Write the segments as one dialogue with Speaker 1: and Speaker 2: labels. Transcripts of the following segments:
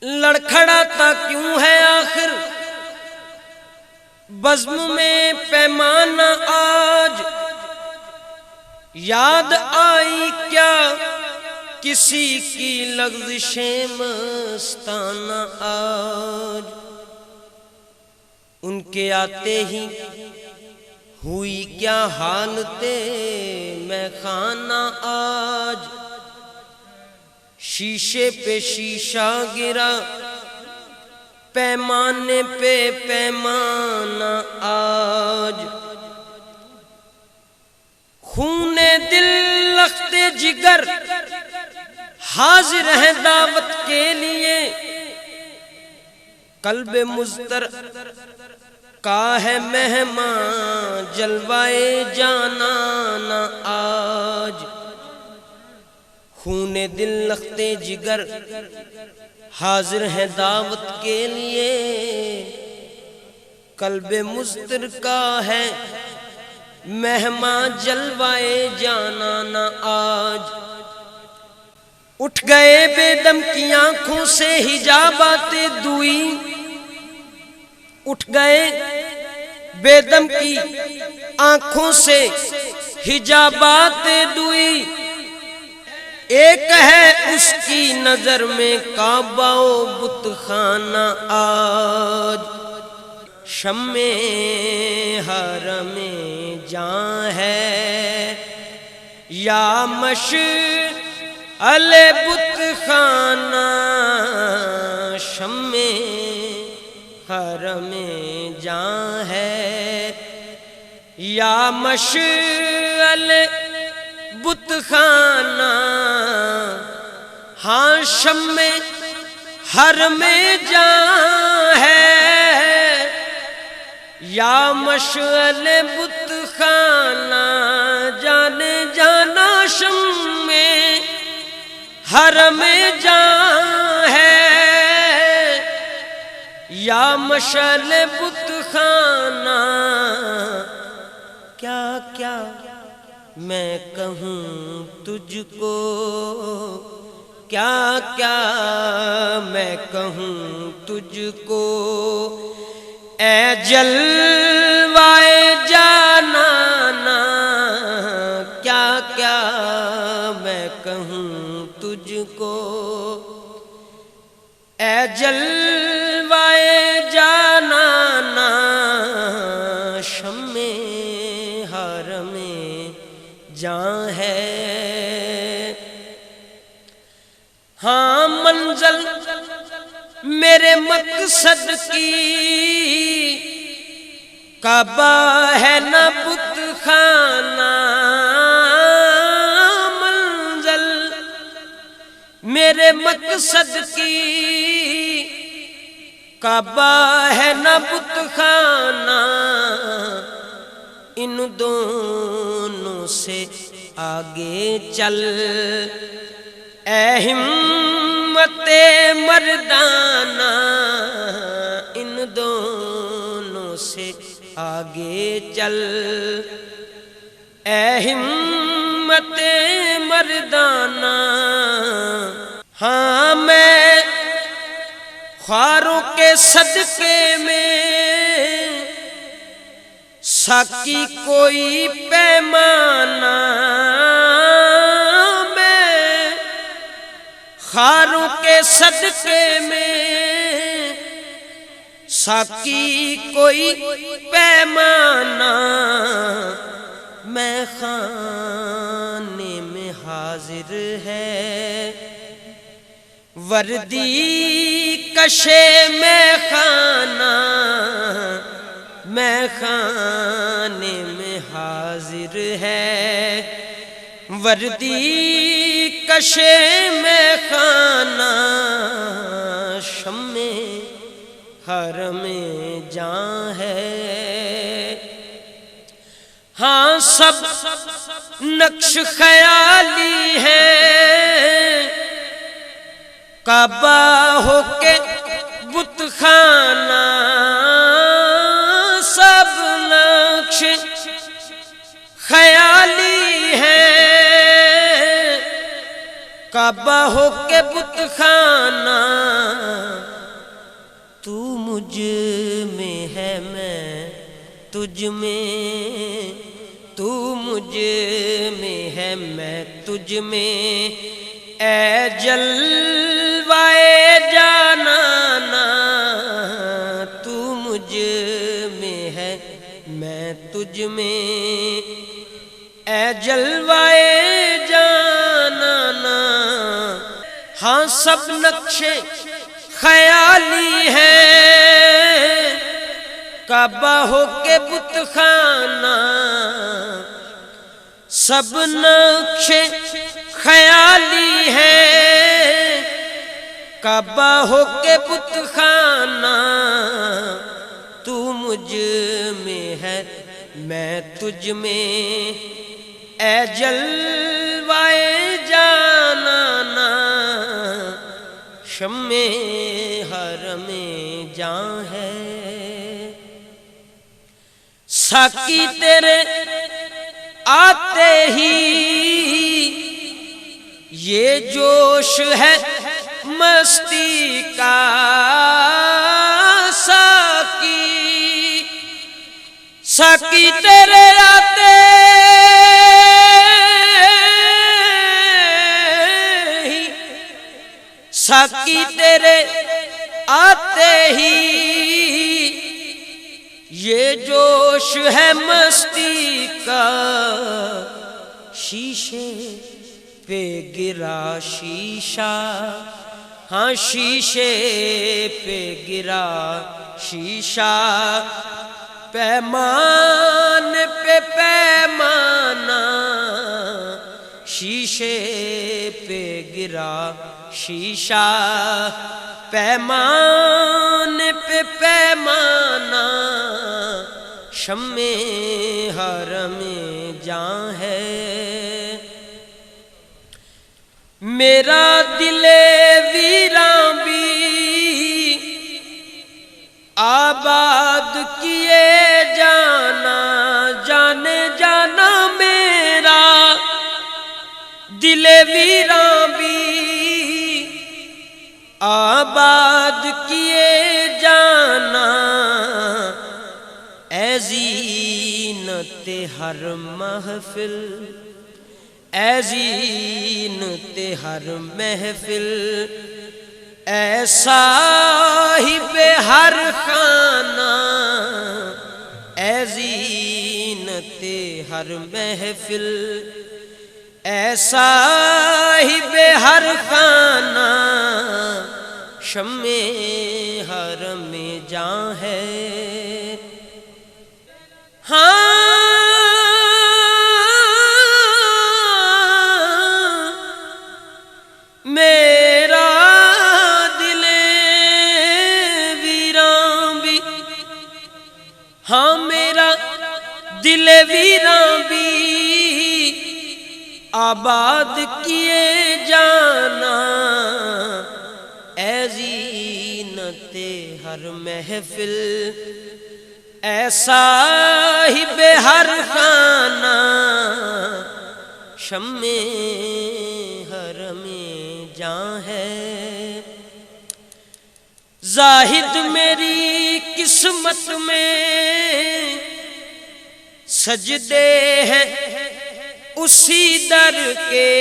Speaker 1: لڑکھڑاتا کیوں ہے آخر بزم میں پیمانہ آج؟ یاد آئی کیا کسی کی لغزشیں مستانہ آج؟ ان کے آتے ہی ہوئی کیا حالتے میں خانہ آج؟ شیشے پہ شیشہ گرا پیمانے پہ پیمانہ آج، خون دل لخت جگر حاضر ہے دعوت کے لیے، قلب مضطر کا ہے مہمان جلوائے جانانہ آج۔ خون دل لخت جگر حاضر ہے دعوت کے لیے، قلب مضطر کا ہے مہمان جلوائے جانانہ آج۔ اٹھ گئے بے دم کی آنکھوں سے حجابات دوئی، اٹھ گئے بے دم کی آنکھوں سے حجابات دوئی، ایک ہے اس کی نظر میں کعبہ و بت خانہ آج۔ شمع حرم جاں ہے یا مشعل بت خانہ، شمع حرم جاں ہے یا مشعل بت خانہ، ہاں شمع حرم جاں ہے یا مشعل بت خانہ، جانے جانا شمع حرم جاں ہے یا مشعل بت خانہ۔ کیا کیا میں کہوں تجھ کو، کیا کیا میں کہوں تجھ کو، اے جلوائے جانانہ، کیا کیا میں کہوں تجھ کو، اے جلوائے جانانہ، شمع حرم جاں ہے۔ ہاں منزل میرے مقصد کی کعبہ ہے نہ بت خانہ، منزل میرے مقصد کی کعبہ ہے نہ بت خانہ، ان دونوں سے آگے چل اے ہمت مردانہ، ان دونوں سے آگے چل اے ہمت مردانہ۔ ہاں میں خواروں کے صدقے میں ساقی کوئی پیمانہ، میں خواروں کے صدقے میں ساقی کوئی پیمانہ، میں خانے میں حاضر ہے وردی کشے میں خانہ، میں خانے میں حاضر ہے وردی کشے میں خانہ، شمع حرم جاں ہے۔ ہاں سب نقش خیالی ہے کعبہ ہو کے بت خانہ سب نقش خیالی ہے، کعبہ ہو کے بت خانہ تو مجھ میں ہے میں تجھ میں، تو مجھ میں ہے میں تجھ میں، اے جلوائے جانانا تو مجھ میں ہے میں تجھ میں، اے جلوائے جانانا۔ ہاں سب نقشے خیالی ہے، کعبہ ہو کے بت خانہ سب نقشے خیالی ہے، کعبہ ہو کے بت خانہ تو مجھ میں ہے میں تجھ میں، اے جلوائے جانانا شمع حرم جاں ہے۔ ساقی تیرے آتے ہی یہ جوش ہے مستی کا، ساقی ساقی تیرے آتے ہی، ساقی تیرے آتے ہی یہ جوش ہے مستی کا، شیشے پہ گرا شیشہ، ہاں شیشے پہ گرا شیشہ، پیمان پہ پیمانہ شیشے پہ گرا شیشہ، پیمان پہ پیمانہ شمع حرم جاں ہے۔ میرا دل ویراں بھی آباد کیے جانا، جانے جانا میرا دل ویراں بھی آباد کیے جانا، اے زینت ہر محفل، اے زینت ہر محفل، اے صاحب ہر خانہ، اے زینت ہر محفل، اے صاحب ہر خانہ شمع حرم جاں ہے۔ ہاں میرا دل ویراں بھی، ہاں میرا دل ویراں بھی آباد کیے جانا، اے زینت ہر محفل، اے صاحب ہر خانہ شمع حرم جاں ہے۔ زاہد میری قسمت میں سجدے ہیں اسی در کے،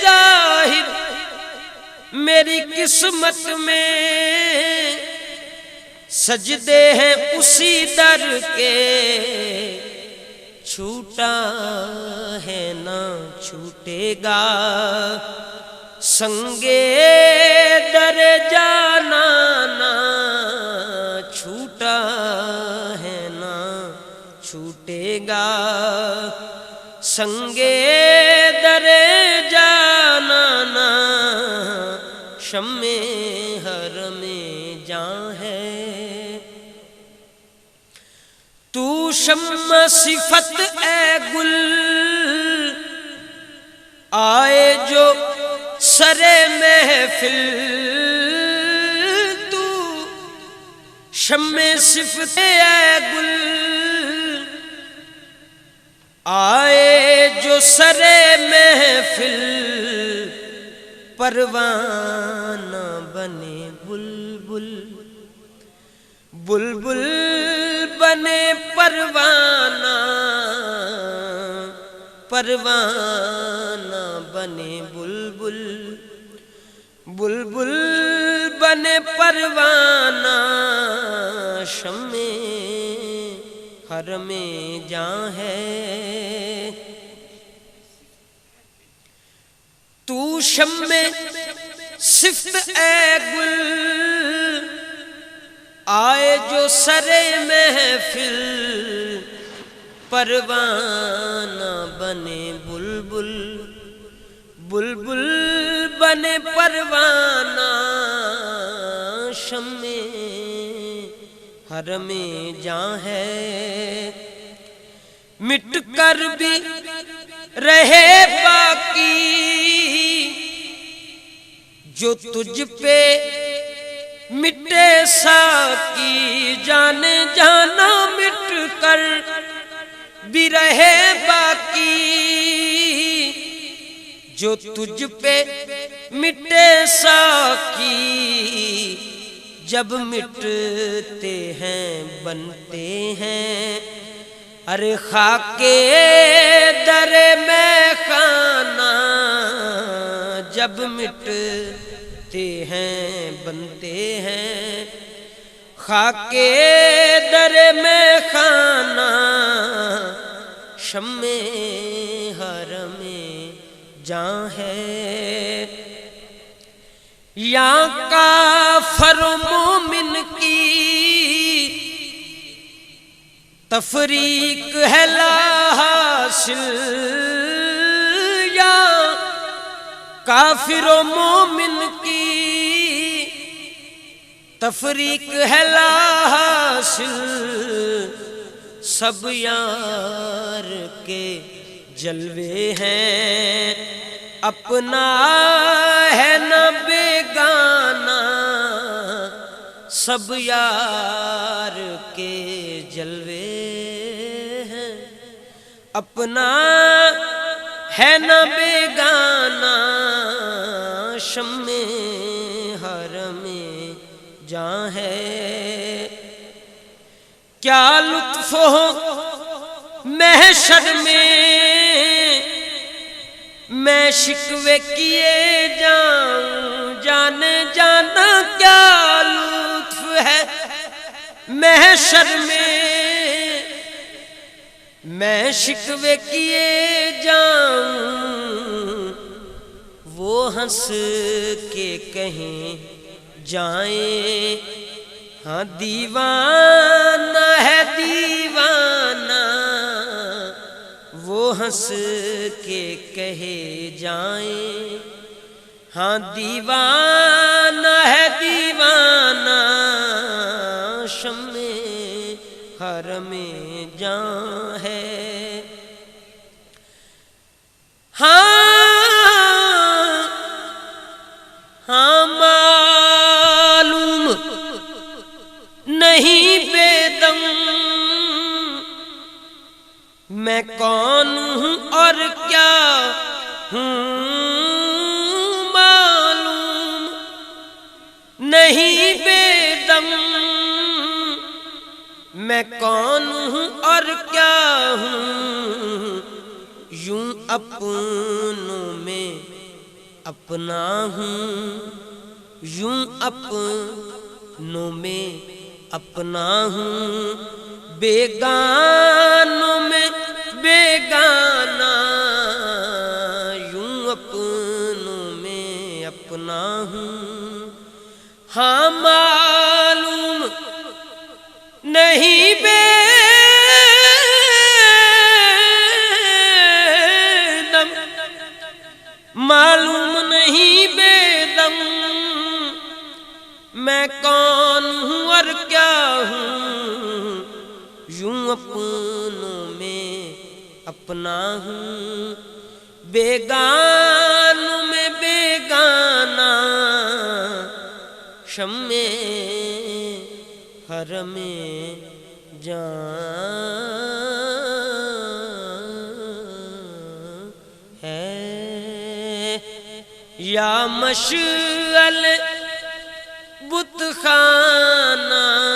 Speaker 1: زاہد میری قسمت میں سجدے ہیں اسی در کے، چھوٹا ہے نہ چھوٹے گا سنگے در جانانا، چھوٹا ہے نہ چھوٹے گا سنگے در جانانا شمع حرم جاں ہے۔ تو شمع صفت اے گل آئے جو سرے محفل تو شمع صفت اے گل آئے جو سرے محفل پروانہ بنے بلبل بلبل بنے پروانہ پروانہ بنے بلبل بلبل بنے پروانہ شمع حرم جاں ہے تو شمع صفت اے گل آئے جو سرے محفل پروانہ بنے بلبل بلبل بنے پروانہ شمع حرم جاں ہے مٹ کر بھی رہے باقی جو تجھ پہ مٹے ساکی جانے جانا مٹ کر بھی رہے باقی جو تجھ پہ مٹے ساکی جب مٹتے ہیں بنتے ہیں ارے خاک در میں خانہ جب مٹتے ہیں بنتے ہیں خاک در میں خانہ شمع حرم جاں ہے یا کافر و مومن کی تفریق ہے لا حاصل یا کافر و مومن کی تفریق ہے لا حاصل سب یار کے جلوے ہیں اپنا ہے نہ بیگانہ سب یار کے جلوے ہیں اپنا ہے نہ بیگانہ شمع حرم جاں ہے کیا لطف ہو محشر میں شکوے کیے جاؤں جانے جانا کیا لطف ہے محشر میں شکوے کیے جاؤں وہ ہنس کے کہیں جائیں ہاں دیوانہ ہے دیوانہ وہ ہنس کے کہے جائیں ہاں دیوانہ ہے دیوانہ شمع حرم جاں ہے ہاں معلوم نہیں بے دم میں کون ہوں اور کیا ہوں معلوم نہیں بے دم میں کون ہوں اور کیا ہوں یوں اپنوں میں اپنا ہوں یوں اپنوں میں اپنا ہوں بیگانوں میں بیگانہ یوں اپنوں میں اپنا ہوں ہاں معلوم نہیں بے دم معلوم نہیں بے دم میں کون ہوں اور کیا ہوں یوں اپنوں میں اپنا ہوں بیگانوں میں بیگانہ شمع حرم جان ہے یا مشعل بت خانہ